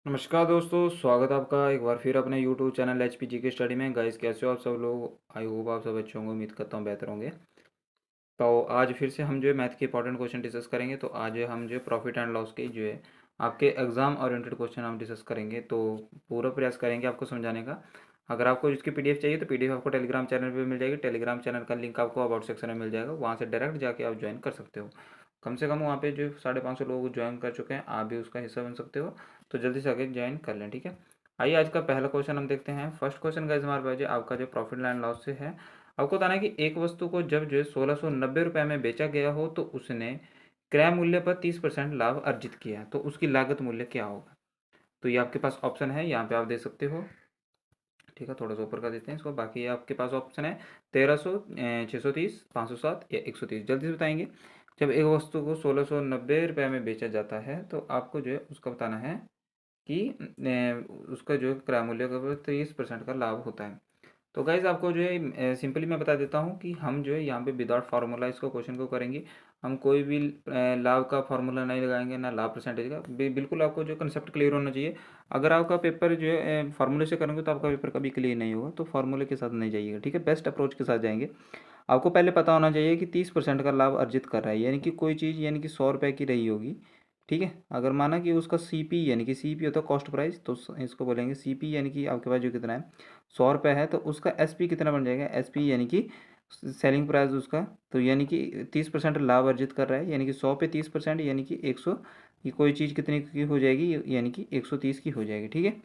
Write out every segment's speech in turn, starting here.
नमस्कार दोस्तों, स्वागत है आपका एक बार फिर अपने YouTube channel H P G के स्टडी में। गाइस, कैसे हो आप सब लोग? आई होप आप सब अच्छे होंगे। उम्मीद करता हूँ बेहतर होंगे। तो आज फिर से हम जो है मैथ के इंपॉर्टेंट क्वेश्चन डिस्कस करेंगे। तो आज हम जो है प्रॉफिट एंड लॉस के जो है आपके एग्जाम ओरिएंटेड क्वेश्चन हम डिस्कस करेंगे। तो पूरा प्रयास करेंगे आपको समझाने का। अगर आपको इसकी पीडीएफ चाहिए तो पीडीएफ आपको टेलीग्राम चैनल पे मिल जाएगी। टेलीग्राम चैनल का लिंक आपको अबाउट सेक्शन में मिल जाएगा, वहाँ से डायरेक्ट जाके आप ज्वाइन कर सकते हो। कम से कम वहाँ पे जो 550 लोग ज्वाइन कर चुके हैं, आप भी उसका हिस्सा बन सकते हो। तो जल्दी से आगे ज्वाइन कर लें, ठीक है। आइए आज का पहला क्वेश्चन हम देखते हैं। फर्स्ट क्वेश्चन गाइस हमारे पास जो आपका जो प्रॉफिट एंड लॉस से है। आपको बताना है कि एक वस्तु को जब जो है 1690 रुपये में बेचा गया हो तो उसने क्रय मूल्य पर 30% लाभ अर्जित किया, तो उसकी लागत मूल्य क्या होगा। तो ये आपके पास ऑप्शन है, यहाँ पे आप दे सकते हो। ठीक है, थोड़ा सा ऊपर कर देते हैं इसको। बाकी आपके पास ऑप्शन है 1300, 630, 507 या 130। जल्दी से बताएंगे। जब एक वस्तु को 1690 रुपये में बेचा जाता है तो आपको जो है उसका बताना है कि उसका जो है क्रय मूल्य का 30% का लाभ होता है। तो गाइज आपको जो है सिंपली मैं बता देता हूँ कि हम जो है यहाँ पे विदाउट फार्मूला इसको क्वेश्चन को करेंगे। हम कोई भी लाभ का फार्मूला नहीं लगाएंगे, ना लाभ परसेंटेज का। बिल्कुल आपको जो कंसेप्ट क्लियर होना चाहिए। अगर आपका पेपर जो है फार्मूले से करेंगे तो आपका पेपर कभी क्लियर नहीं होगा। तो फार्मूले के साथ नहीं जाइएगा, ठीक है। बेस्ट अप्रोच के साथ जाएंगे। आपको पहले पता होना चाहिए कि 30% का लाभ अर्जित कर रहा है, यानी कि कोई चीज़ यानी कि 100 रुपये की रही होगी। ठीक है, अगर माना कि उसका सीपी यानी कि सीपी होता है कॉस्ट प्राइस, तो इसको बोलेंगे सीपी यानी कि आपके पास जो कितना है 100 रुपये है, तो उसका एसपी कितना बन जाएगा। एसपी यानी कि सेलिंग प्राइस उसका। तो यानी कि 30% लाभ अर्जित कर रहा है, यानी कि 100 पे 30% यानी कि 100 की कोई चीज़ कितनी की हो जाएगी, यानी कि 130 की हो जाएगी, ठीक है।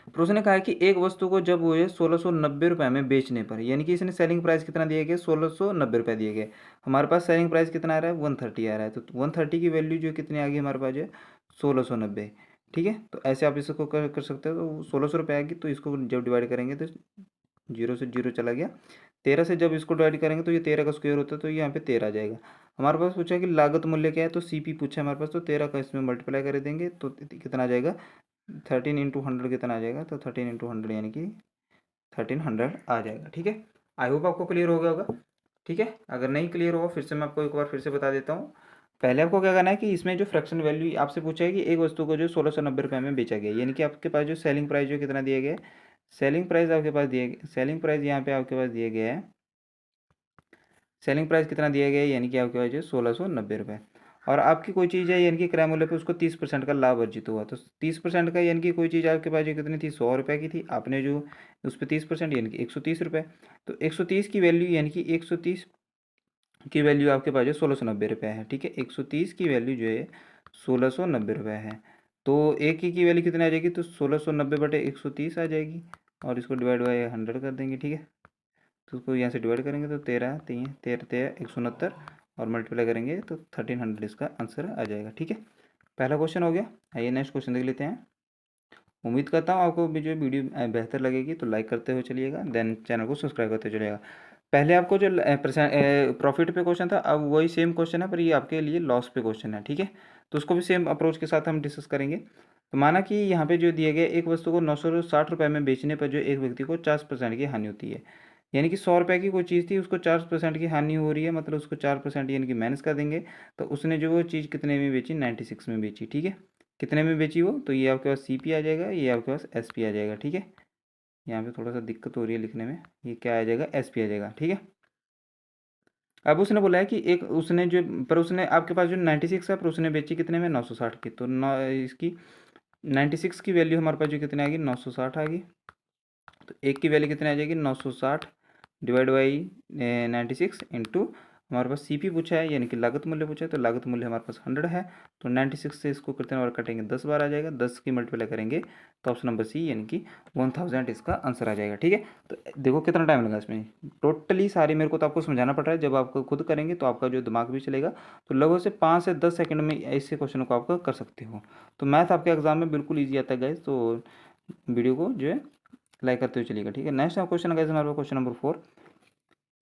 फिर उसने कहा है कि एक वस्तु को जब वो है 1690 रुपये में बेचने पर, यानी कि इसने सेलिंग प्राइस कितना दिया गया, 1690 रुपये दिए गए। हमारे पास सेलिंग प्राइस कितना आ रहा है, 130 आ रहा है। तो 130 की वैल्यू जो कितनी आ गई हमारे पास जो है 1690। ठीक है, तो ऐसे आप इसको कर सकते हो। तो 1600 रुपये आएगी, तो इसको जब डिवाइड करेंगे तो जीरो से जीरो चला गया। 13 से जब इसको डिवाइड करेंगे तो ये 13 का स्क्वायर होता है, तो यहाँ पे 13 आ जाएगा। हमारे पास पूछा कि लागत मूल्य क्या है, तो सीपी पूछा है हमारे पास। तो 13 का इसमें मल्टीप्लाई कर देंगे तो कितना आ जाएगा, 13 × 100 कितना आ जाएगा। तो 13 × 100 यानी कि 1300 आ जाएगा, ठीक है। आई होप आपको क्लियर हो गया होगा, ठीक है। अगर नहीं क्लियर होगा फिर से मैं आपको एक बार फिर से बता देता हूँ। पहले आपको क्या करना है कि इसमें जो फ्रैक्शन वैल्यू आपसे पूछा है कि एक वस्तु को जो 1690 रुपये में बेचा गया, यानी कि आपके पास जो सेलिंग प्राइस जो कितना दिया गया है। सेलिंग प्राइस आपके पास दिए, सेलिंग प्राइस यहाँ पे आपके पास दिया गया है। सेलिंग प्राइस कितना दिया गया है, यानी कि आपके पास जो 1690 रुपये। और आपकी कोई चीज़ है यानी कि क्रय मूल्य पे उसको 30% का लाभ अर्जित हुआ। तो 30% का यानी कि कोई चीज़ आपके पास जो कितनी थी 100 रुपये की थी, आपने जो उस पर 30% यानी कि 130 रुपये। तो 130 की वैल्यू यानी कि 130 की वैल्यू आपके पास जो 1690 रुपये है, ठीक है। 130 की वैल्यू जो है 1690 रुपये है। तो एक की वैल्यू कितनी आ जाएगी, तो 1690/130 आ जाएगी। और इसको डिवाइड बाई 100 कर देंगे, ठीक है। तो उसको यहाँ से डिवाइड करेंगे तो 13 3 13 13 169 और मल्टीप्लाई करेंगे तो 1300 इसका आंसर आ जाएगा, ठीक है। पहला क्वेश्चन हो गया। आइए नेक्स्ट क्वेश्चन देख लेते हैं। उम्मीद करता हूँ आपको भी जो वीडियो बेहतर लगेगी, तो लाइक करते हुए चलिएगा, देन चैनल को सब्सक्राइब करते हुए चलिएगा। पहले आपको जो प्रॉफिट पे क्वेश्चन था, अब वही सेम क्वेश्चन है, पर ये आपके लिए लॉस पे क्वेश्चन है, ठीक है। तो उसको भी सेम अप्रोच के साथ हम डिस्कस करेंगे। तो माना कि यहाँ पे जो दिए गए एक वस्तु को 960 रुपये में बेचने पर जो एक व्यक्ति को 40% की हानि होती है, यानी कि 100 रुपये की कोई चीज़ थी, उसको 4% की हानि हो रही है, मतलब उसको 4% यानी कि माइनस कर देंगे। तो उसने जो वो चीज़ कितने में बेची, 96 में बेची, ठीक है। कितने में बेची वो, तो ये आपके पास सी पी आ जाएगा, ये आपके पास एस पी आ जाएगा, ठीक है। यहाँ पे थोड़ा सा दिक्कत हो रही है लिखने में, ये क्या आ जाएगा, एस पी आ जाएगा, ठीक है। अब उसने बोला है कि एक उसने जो, पर उसने आपके पास जो 96 है, पर उसने बेची कितने में, 960 की। तो नौ इसकी 96 की वैल्यू हमारे पास जो कितने आ गई, 960 आ गई। तो एक की वैल्यू कितनी आ जाएगी, 960 डिवाइड बाई 96 इंटू हमारे पास सीपी पूछा है, यानी कि लागत मूल्य पूछा है। तो लागत मूल्य हमारे पास 100 है। तो 96 से इसको कितने बार कटेंगे, 10 बार आ जाएगा। 10 की मल्टीप्लाई करेंगे तो ऑप्शन नंबर सी यानी कि 1000 इसका आंसर आ जाएगा, ठीक है। तो देखो कितना टाइम लगा इसमें। टोटली सारी मेरे को तो आपको समझाना पड़ रहा है, जब आपको खुद करेंगे तो आपका जो दिमाग भी चलेगा। तो लगभग से 5 से 10 सेकंड में ऐसे क्वेश्चन को आप कर सकते हो। तो मैथ आपके एग्जाम में बिल्कुल ईजी आता है गाइज। तो वीडियो को जो है लाइक करते हुए चलिएगा, ठीक है। नेक्स्ट क्वेश्चन है हमारे क्वेश्चन नंबर 4।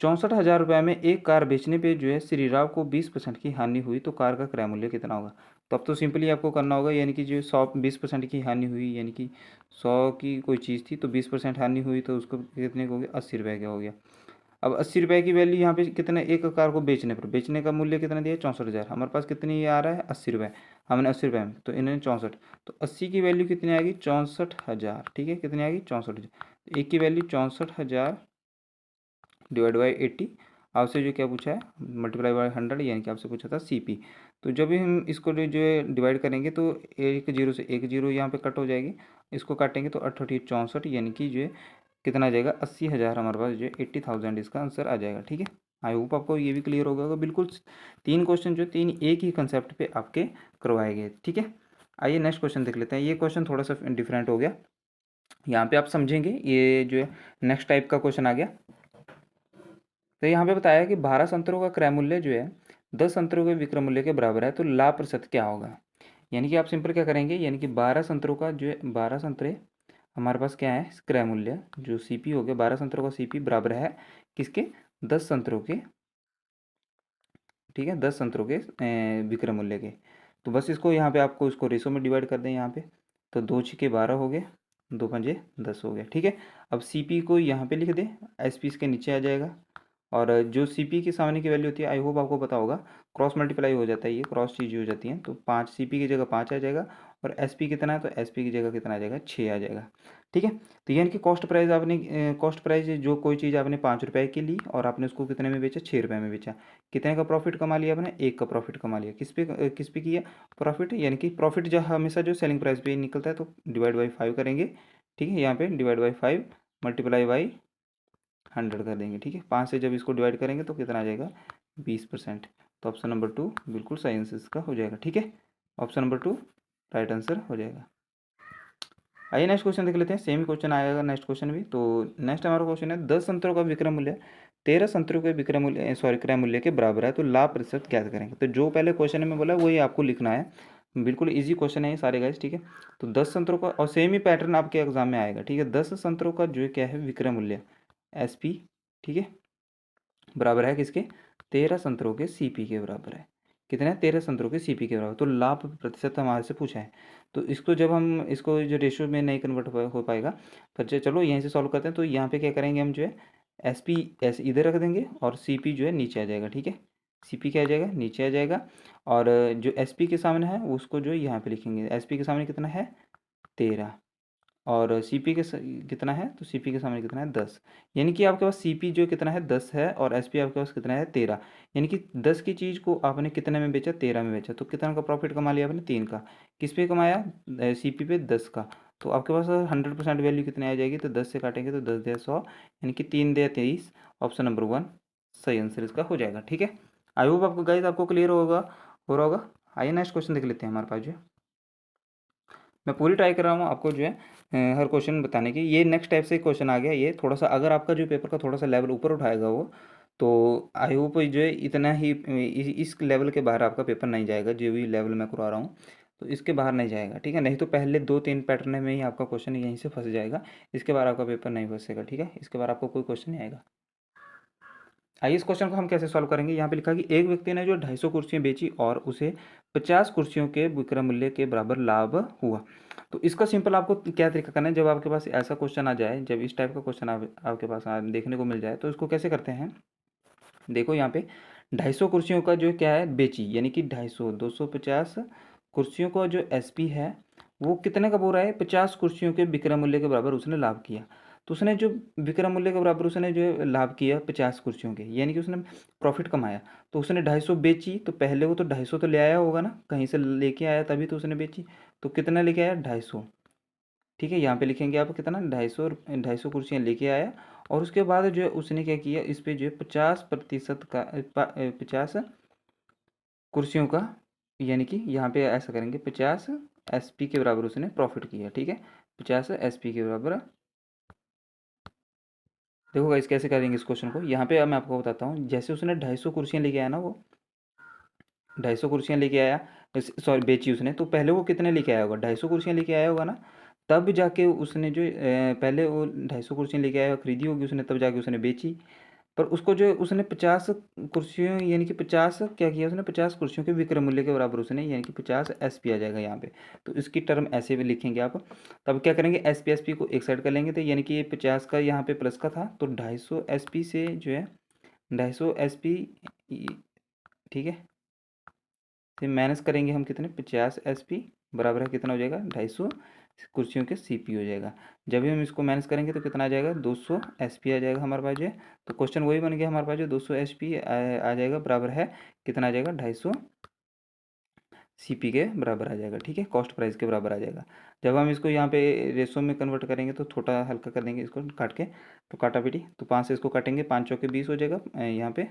64,000 रुपये में एक कार बेचने पे जो है श्री राव को 20% की हानि हुई, तो कार का क्रय मूल्य कितना होगा। तो अब तो सिंपली आपको करना होगा, यानी कि जो 20% की हानि हुई, यानी कि 100 की कोई चीज़ थी तो 20% हानि हुई, तो उसको कितने का हो गया, 80 रुपये का हो गया। अब 80 रुपये की वैल्यू यहाँ पे कितने, एक कार को बेचने पर, बेचने का मूल्य कितना दिया 64,000, हमारे पास कितनी आ रहा है 80 रुपये, हमने 80 रुपये में, तो इन्होंने 64, तो 80 की वैल्यू कितनी आएगी 64,000, ठीक है, कितनी आएगी 64,000, एक की वैल्यू 64,000 डिवाइड बाई 80, आपसे जो क्या पूछा है मल्टीप्लाई बाई 100, यानी कि आपसे पूछा था CP। तो जब भी हम इसको जो है डिवाइड करेंगे तो एक जीरो से एक जीरो यहाँ पे कट हो जाएगी, इसको काटेंगे तो 6864, यानी कि जो है कितना आ जाएगा 80,000, हमारे पास जो है 80,000 इसका आंसर आ जाएगा, ठीक है। आई होप आपको ये भी क्लियर हो गया होगा, बिल्कुल 3 क्वेश्चन जो 3 एक ही कंसेप्ट पे आपके करवाए गए, ठीक है। आइए नेक्स्ट क्वेश्चन देख लेते हैं। ये क्वेश्चन थोड़ा सा डिफरेंट हो गया, यहाँ पे आप समझेंगे, ये जो है नेक्स्ट टाइप का क्वेश्चन आ गया। तो यहाँ पे बताया कि 12 संतरों का क्रय मूल्य जो है 10 संतरों के विक्रय मूल्य के बराबर है, तो लाभ प्रतिशत क्या होगा। यानी कि आप सिंपल क्या करेंगे, यानी कि 12 संतरों का जो है 12 संतरे हमारे पास क्या है क्रय मूल्य जो CP हो गया, 12 संतरों का CP बराबर है किसके 10 संतरों के, ठीक है, 10 संतरों के विक्रय मूल्य के। तो बस इसको यहाँ पे आपको इसको रेशो में डिवाइड कर दें यहाँ पे, तो 2 छक्के 12 हो गए, 2 पंजे 10 हो गए, ठीक है। अब CP को यहाँ पे लिख दें, SP इसके नीचे आ जाएगा, और जो CP के सामने की वैल्यू होती है, आई होप आपको पता होगा, क्रॉस मल्टीप्लाई हो जाता है, ये क्रॉस चीज़ हो जाती है, तो 5 CP की जगह 5 आ जाएगा, और SP कितना है तो SP की जगह कितना आ जाएगा 6 आ जाएगा, ठीक है। तो यानी कि कॉस्ट प्राइस आपने कॉस्ट प्राइस जो कोई चीज़ आपने 5 रुपये की ली और आपने उसको कितने में बेचा 6 रुपये में बेचा, कितने का प्रॉफिट कमा लिया आपने, 1 का प्रॉफिट कमा लिया। किस पे किया प्रॉफिट, यानी कि प्रॉफिट जो हमेशा जो सेलिंग प्राइस पे निकलता है, तो डिवाइड बाई 5 करेंगे, ठीक है, यहाँ पे डिवाइड बाई 5 मल्टीप्लाई बाई 100 कर देंगे, ठीक है। 5 से जब इसको डिवाइड करेंगे तो कितना आ जाएगा 20%। तो ऑप्शन नंबर 2 बिल्कुल सही आंसर इसका हो जाएगा, ठीक है। ऑप्शन नंबर 2 राइट आंसर हो जाएगा। आइए नेक्स्ट क्वेश्चन देख लेते हैं, सेम क्वेश्चन आएगा नेक्स्ट क्वेश्चन भी। तो नेक्स्ट हमारा क्वेश्चन है 10 संतरों का विक्रय मूल्य 13 संतरों के विक्रय मूल्य क्रय मूल्य के बराबर है, तो लाभ प्रतिशत ज्ञात करेंगे। तो जो पहले क्वेश्चन में बोला वही आपको लिखना है, बिल्कुल इजी क्वेश्चन है ये सारे गाइस, ठीक है। तो 10 संतरों का, और सेम ही पैटर्न आपके एग्जाम में आएगा, ठीक है। 10 संतरों का जो क्या है विक्रय मूल्य SP, ठीक है, बराबर है किसके 13 संतरों के CP के बराबर है, कितने हैं 13 संतरों के CP के बराबर। तो लाभ प्रतिशत हमारे से पूछा है, तो इसको जब हम इसको जो रेशियो में नहीं कन्वर्ट हो पाएगा, पर चलो यहीं से सॉल्व करते हैं। तो यहाँ पे क्या करेंगे हम जो है SP ऐसे इधर रख देंगे और CP जो है नीचे आ जाएगा, ठीक है। CP क्या आ जाएगा नीचे आ जाएगा, और जो SP के सामने है उसको जो है यहाँ पे लिखेंगे, SP के सामने कितना है 13, और CP के कितना है, तो CP के सामने कितना है 10, यानी कि आपके पास CP जो कितना है 10 है, और SP आपके पास कितना है 13, यानी कि 10 की चीज़ को आपने कितने में बेचा 13 में बेचा, तो कितना का प्रॉफिट कमा लिया आपने 3 का। किस पे कमाया CP पे 10 का। तो आपके पास 100% वैल्यू कितनी आ जाएगी, तो 10 से काटेंगे तो 10 दिया 100, यानी कि 3 दिया 23, ऑप्शन नंबर 1 सही आंसर इसका हो जाएगा, ठीक है। आई होप आपको गाइस आपको क्लियर होगा, हो रहा होगा। आइए नेक्स्ट क्वेश्चन देख लेते हैं। हमारे पास जो मैं पूरी ट्राई कर रहा हूँ आपको जो है हर क्वेश्चन बताने की। ये नेक्स्ट टाइप से क्वेश्चन आ गया, ये थोड़ा सा अगर आपका जो पेपर का थोड़ा सा लेवल ऊपर उठाएगा वो, तो आई होप जो है इतना ही इस लेवल के बाहर आपका पेपर नहीं जाएगा, जो भी लेवल मैं करवा रहा हूँ, तो इसके बाहर नहीं जाएगा, ठीक है। नहीं तो पहले 2-3 पैटर्न में ही आपका क्वेश्चन यहीं से फंस जाएगा, इसके बाद आपका पेपर नहीं फंसेगा, ठीक है। इसके बाद आपको कोई क्वेश्चन नहीं आएगा। आइए इस क्वेश्चन को हम कैसे सॉल्व करेंगे। यहाँ पे लिखा कि एक व्यक्ति ने जो 250 कुर्सियाँ बेची और उसे 50 कुर्सियों के विक्रय मूल्य के बराबर लाभ हुआ। तो इसका सिंपल आपको क्या तरीका करना है, जब आपके पास ऐसा क्वेश्चन आ जाए, जब इस टाइप का क्वेश्चन आपके पास देखने को मिल जाए, तो इसको कैसे करते हैं। देखो यहाँ पे 250 कुर्सियों का जो क्या है बेची, यानी कि 250 250 कुर्सियों का जो SP है वो कितने का बोल रहा है 50 कुर्सियों के विक्रय मूल्य के बराबर उसने लाभ किया। तो उसने जो विक्रय मूल्य के बराबर उसने जो है लाभ किया 50 कुर्सियों के, यानी कि उसने प्रॉफिट कमाया। तो उसने 250 बेची, तो पहले वो तो 250 तो ले आया होगा ना, कहीं से लेके आया तभी तो उसने बेची। तो कितना लेके आया 250, ठीक है। यहाँ पे लिखेंगे आप कितना 250 कुर्सियाँ लेके आया, और उसके बाद जो है उसने क्या किया इस पे जो है 50% का 50 कुर्सियों का, यानी कि यहाँ पे ऐसा करेंगे 50 SP के बराबर उसने प्रॉफिट किया, ठीक है। 50 SP के बराबर। देखो गाइस कैसे करेंगे इस क्वेश्चन को, यहाँ पे अब मैं आपको बताता हूँ। जैसे उसने 250 कुर्सियाँ लेके आया ना, वो 250 कुर्सियाँ लेके आया, सॉरी बेची उसने, तो पहले वो कितने लेके आया होगा 250 कुर्सियाँ लेके आया होगा ना, तब जाके उसने जो पहले वो 250 कुर्सियाँ लेके आया खरीदी होगी उसने, तब जाके उसने बेची। पर उसको जो उसने 50 कुर्सियों, यानी कि 50 क्या किया उसने 50 कुर्सियों के विक्रय मूल्य के बराबर उसने, यानी कि 50 SP आ जाएगा यहाँ पे। तो इसकी टर्म ऐसे भी लिखेंगे आप। तब क्या करेंगे SP को एक साइड कर लेंगे, तो यानी कि ये 50 का यहाँ पे प्लस का था, तो 250 SP से जो है 250 SP, ठीक है, फिर माइनस करेंगे हम कितने, 50 SP बराबर है कितना हो जाएगा, 250 कुर्सियों के CP हो जाएगा। जब भी हम इसको माइनस करेंगे तो कितना आ जाएगा, 200 SP आ जाएगा हमारे पास जो है। तो क्वेश्चन वही बन गया हमारे पास, जो 200 SP आ जाएगा, बराबर है कितना आ जाएगा, 250 CP के बराबर आ जाएगा, ठीक है, कॉस्ट प्राइस के बराबर आ जाएगा। जब हम इसको यहाँ पे रेशो में कन्वर्ट करेंगे तो थोड़ा हल्का कर देंगे इसको काट के, तो काटा पीटी, तो 5 से इसको काटेंगे, 5 चौके 20 हो जाएगा यहाँ पे,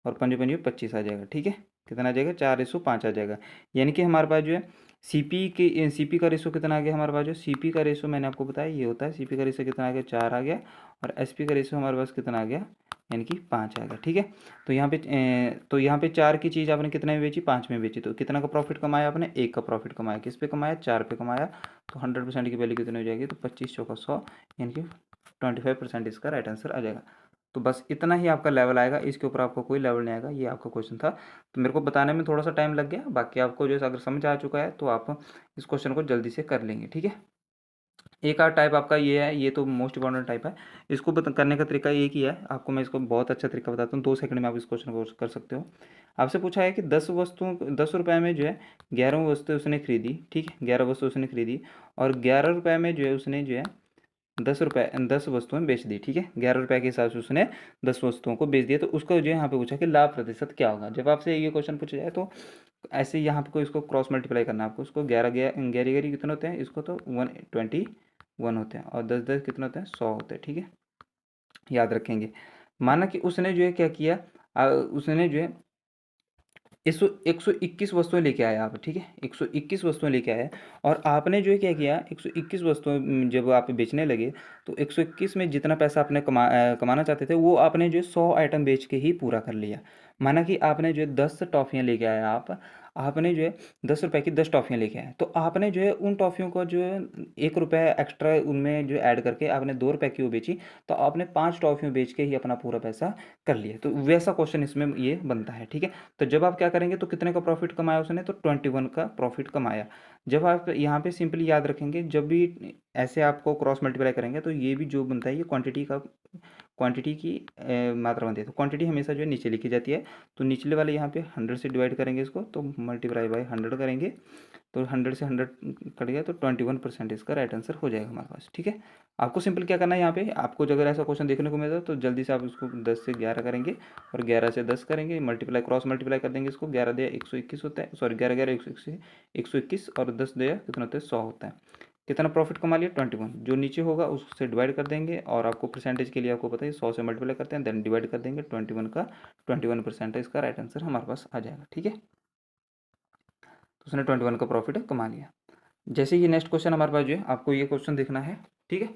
और पंजे पंजे 25 आ जाएगा, ठीक है। कितना आ जाएगा, 4:5 आ जाएगा। यानी कि हमारे पास जो है सीपी का रेशो कितना आ गया हमारे पास, जो सीपी का रेशो मैंने आपको बताया ये होता है, सीपी का रेशो कितना आ गया, 4 आ गया, और एसपी का रेशो हमारे पास कितना आ गया, यानी कि 5 आ गया, ठीक है। तो यहाँ पे 4 की चीज़ आपने कितने में बेची, 5 में बेची, तो कितना का प्रॉफिट कमाया आपने, 1 का प्रॉफिट कमाया, किस पे कमाया, 4 पे कमाया। तो 100% की वैल्यू कितनी हो जाएगी, तो 25 चौका 100, यानी कि 25% इसका राइट आंसर आ जाएगा। तो बस इतना ही आपका लेवल आएगा, इसके ऊपर आपको कोई लेवल नहीं आएगा, ये आपका क्वेश्चन था। तो मेरे को बताने में थोड़ा सा टाइम लग गया, बाकी आपको जो है अगर समझ आ चुका है तो आप इस क्वेश्चन को जल्दी से कर लेंगे, ठीक है। एक और टाइप आपका ये है, ये तो मोस्ट इंपॉर्टेंट टाइप है। इसको करने का तरीका एक ही है, आपको मैं इसको बहुत अच्छा तरीका बताता हूँ, 2 सेकंड में आप इस क्वेश्चन को कर सकते हो। आपसे पूछा है कि 10 रुपये में जो है 11 वस्तु उसने खरीदी, ठीक है, 11 वस्तु उसने खरीदी, और 11 रुपये में जो है उसने जो है 10 वस्तुएं बेच दी, ठीक है, 11 रुपये के हिसाब से उसने 10 वस्तुओं को बेच दिया। तो उसको जो है यहाँ पे पूछा कि लाभ प्रतिशत क्या होगा। जब आपसे ये क्वेश्चन पूछा जाए तो ऐसे यहाँ पे इसको क्रॉस मल्टीप्लाई करना है आपको, उसको 11 कितने होते हैं, इसको तो 121 होते हैं, और 10 10 कितने होते हैं, 100 होते हैं, ठीक है, याद रखेंगे। माना कि उसने जो है क्या किया, उसने जो है 121 वस्तुएं लेके आया आप, ठीक है, 121 वस्तुएं लेके आया, और आपने जो है क्या किया, 121 वस्तुएं जब आप बेचने लगे, तो 121 में जितना पैसा आपने कमाना चाहते थे वो आपने जो है 100 आइटम बेच के ही पूरा कर लिया। माना कि आपने जो है 10 टॉफ़ियाँ लेके आया, आपने जो है 10 रुपए की 10 टॉफ़ियाँ लेके आए, तो आपने जो है उन टॉफ़ियों को जो है 1 रुपये एक्स्ट्रा उनमें जो ऐड करके आपने 2 रुपए की वो बेची, तो आपने 5 टॉफ़ियाँ बेच के ही अपना पूरा पैसा कर लिया। तो वैसा क्वेश्चन इसमें ये बनता है, ठीक है। तो जब आप क्या करेंगे, तो कितने का प्रॉफिट कमाया उसने, तो 21 का प्रॉफिट कमाया। जब आप यहाँ पे सिंपली याद रखेंगे, जब भी ऐसे आपको क्रॉस मल्टीप्लाई करेंगे तो ये भी जो बनता है ये क्वांटिटी की मात्रा बनती है। तो क्वांटिटी हमेशा जो है नीचे लिखी जाती है, तो निचले वाले यहाँ पे 100 से डिवाइड करेंगे इसको, तो मल्टीप्लाई बाय 100 करेंगे, तो 100 से 100 कट गया, तो 21% इसका राइट आंसर हो जाएगा हमारे पास, ठीक है। आपको सिंपल क्या करना है, यहाँ पे आपको अगर ऐसा क्वेश्चन देखने को मिलता है तो जल्दी से आप इसको 10 से 11 करेंगे, और 11 से 10 करेंगे, मल्टीप्लाई क्रॉस मल्टीप्लाई कर देंगे इसको, 11 दिया 121 होता है, सॉरी 11 11 121, और 10 दिया कितना होता है, 100 होता है। कितना प्रॉफिट कमा लिया, 21। जो नीचे होगा उससे डिवाइड कर देंगे, और आपको परसेंटेज के लिए आपको पता है 100 से मल्टीप्लाई करते हैं, देन डिवाइड कर देंगे 21 का, 21% इसका राइट आंसर हमारे पास आ जाएगा, ठीक है। तो उसने 21 का प्रॉफिट कमा लिया। जैसे ये नेक्स्ट क्वेश्चन हमारे पास जो है, आपको ये क्वेश्चन देखना है, ठीक है।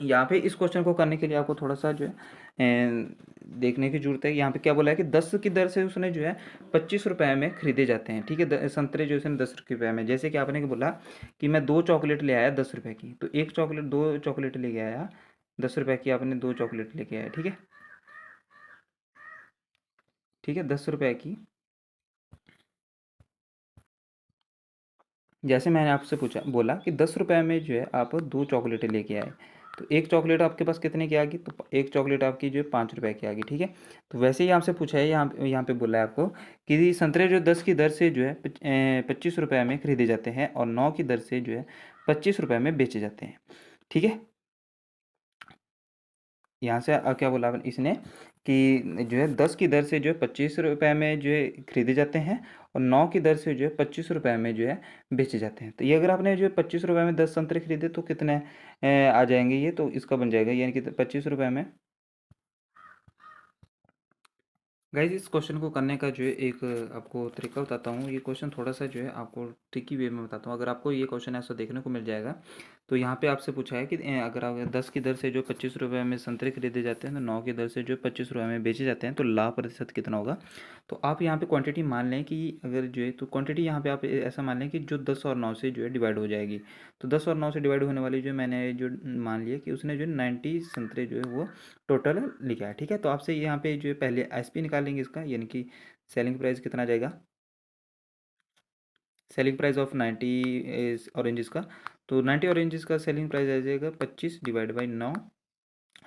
यहाँ पे इस क्वेश्चन को करने के लिए आपको थोड़ा सा जो है देखने की जरूरत है। यहाँ पे क्या बोला है कि 10 की दर से उसने जो है 25 रुपये में खरीदे जाते हैं, ठीक है, संतरे जो उसने 10 रुपये में, जैसे कि आपने बोला कि मैं 2 चॉकलेट ले आया 10 रुपये की, तो एक चॉकलेट 2 चॉकलेट लेके आया 10 रुपये की, आपने 2 चॉकलेट लेके आया, ठीक है, ठीक है, 10 रुपये की। जैसे मैंने आपसे पूछा बोला कि 10 रुपये में जो है आप 2 चॉकलेटें लेके आए, तो एक चॉकलेट आपके पास कितने की आ गई, तो एक चॉकलेट आपकी जो है 5 रुपये की आ गई, ठीक है। तो वैसे ही आपसे पूछा है, यहाँ पे बोला है आपको कि संतरे जो 10 की दर से जो है 25 रुपये में खरीदे जाते हैं, और 9 की दर से जो है 25 रुपये में बेचे जाते हैं, ठीक है। यहाँ से क्या बोला इसने कि जो है 10 की दर से जो है 25 रुपये में जो है खरीदे जाते हैं, और 9 की दर से जो है 25 रुपये में जो है बेचे जाते हैं। तो ये अगर आपने जो है 25 रुपये में 10 संतरे खरीदे तो कितने आ जाएंगे, ये तो इसका बन जाएगा, यानी कि 25 रुपये में। गाइज इस क्वेश्चन को करने का जो है एक आपको तरीका बताता हूँ। ये क्वेश्चन थोड़ा सा जो है आपको ट्रिकी वे में बताता हूँ। अगर आपको ये क्वेश्चन ऐसा देखने को मिल जाएगा, तो यहाँ पे आपसे पूछा है कि अगर आप 10 की दर से जो 25 रुपये में संतरे खरीदे जाते हैं, तो 9 की दर से जो 25 रुपये में बेचे जाते हैं, तो लाभ प्रतिशत कितना होगा। तो आप यहाँ पे क्वांटिटी मान लें कि अगर जो है, तो क्वांटिटी यहाँ पे आप ऐसा मान लें कि जो 10 और 9 से जो है डिवाइड हो जाएगी। तो 10 और 9 से डिवाइड होने वाली जो मैंने जो मान लिया कि उसने जो 90 संतरे जो है वो टोटल लिखा है, ठीक है। तो आपसे यहाँ पे जो है पहले एसपी निकालेंगे इसका, यानी कि सेलिंग प्राइस कितना जाएगा, सेलिंग प्राइस ऑफ 90 ऑरेंजेस का। तो 90 ऑरेंजेस का सेलिंग प्राइस आ जाएगा 25 डिवाइड बाई 9,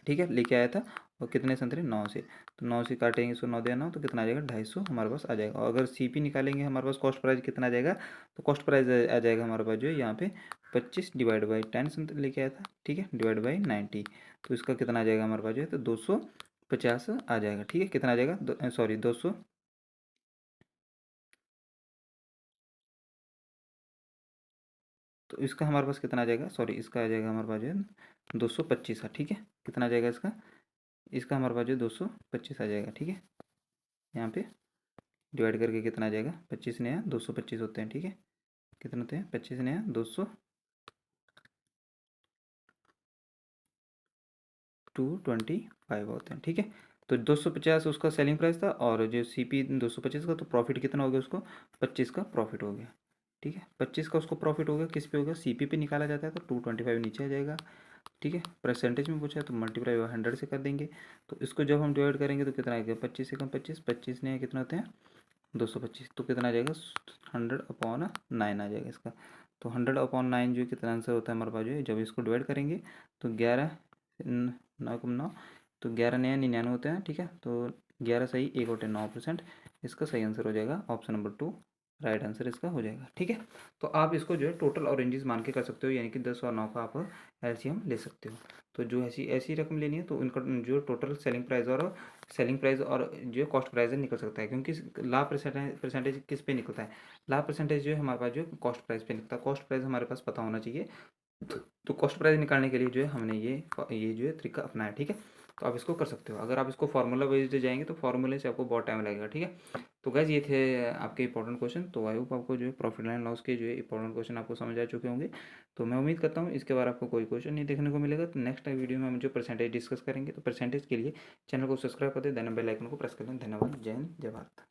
ठीक है, लेके आया था। और कितने संतरे, 9 से। तो 9 से काटेंगे, इसको 9 दिया 9 तो कितना आ जाएगा, 250 हमारे पास आ जाएगा। और अगर सीपी निकालेंगे हमारे पास कॉस्ट प्राइस कितना आ जाएगा, तो कॉस्ट प्राइस आ जाएगा हमारे पास जो है यहाँ पे 25 डिवाइड बाई 10 संतरे लेके आया था, ठीक है, डिवाइड बाई 90। तो इसका कितना आ जाएगा हमारे पास जो है, तो 250 आ जाएगा। ठीक है, कितना आ जाएगा, सॉरी 200, तो इसका हमारे पास कितना आ जाएगा, सॉरी इसका आ जाएगा हमारे पास जो है 225 है। ठीक है, कितना आ जाएगा इसका, इसका हमारे पास जो 225 आ जाएगा। ठीक है, यहाँ पे डिवाइड करके कितना आ जाएगा, 25 नया 225 होते हैं। ठीक है, कितने होते हैं, 25 नया 225 होते हैं। ठीक है, तो 250 उसका सेलिंग प्राइस था, और जो CP 225 का, तो प्रॉफिट कितना हो गया उसको, 25 का प्रॉफिट हो गया। ठीक है, 25 का उसको प्रॉफिट हो गया, किस पे होगा, CP पे निकाला जाता है, तो 225 नीचे आ जाएगा। ठीक है, परसेंटेज में पूछा है तो मल्टीप्लाई 100 से कर देंगे। तो इसको जब हम डिवाइड करेंगे तो कितना आएगा, 25 से कम 25, 25 ने कितना होते हैं 225, तो कितना आ जाएगा 100/9 आ जाएगा इसका। तो 100/9 जो कितना आंसर होता है हमारे पास जो है, जब इसको डिवाइड करेंगे तो 11 9 तो 11 नया 99 होते हैं। ठीक है, तो 11 सही 1/9%, इसका सही आंसर हो जाएगा ऑप्शन नंबर 2, राइट आंसर इसका हो जाएगा। ठीक है, तो आप इसको जो है टोटल और रेंजेस मान के कर सकते हो, यानी कि 10 और 9 का आप एलसीएम ले सकते हो। तो जो ऐसी ऐसी रकम लेनी है तो इनका जो टोटल सेलिंग प्राइस और जो कॉस्ट प्राइस है निकल सकता है, क्योंकि लाभ परसेंटेज किस पे निकलता है, लाभ परसेंटेज जो है हमारे पास जो कॉस्ट प्राइस पे निकलता है। कॉस्ट प्राइस हमारे पास पता होना चाहिए, तो कॉस्ट प्राइस निकालने के लिए जो है हमने ये जो है तरीका अपनाया। ठीक है, तो आप इसको कर सकते हो। अगर आप इसको फार्मूला बेस्ड जाएंगे तो फार्मूले से आपको बहुत टाइम लगेगा। ठीक है, तो गैस ये थे आपके इंपॉर्टेंट क्वेश्चन। तो आई होप आपको जो है प्रॉफिट एंड लॉस के जो है इंपॉर्टेंट क्वेश्चन आपको समझ आ चुके होंगे। तो मैं उम्मीद करता हूँ इसके बाद आपको कोई क्वेश्चन नहीं देखने को मिलेगा। तो नेक्स्ट वीडियो में हम जो परसेंटेज डिस्कस करेंगे, तो परसेंटेज के लिए चैनल को सब्सक्राइब कर दें, देन बेल आइकन को प्रेस कर दें। धन्यवाद, जय हिंद, जय भारत।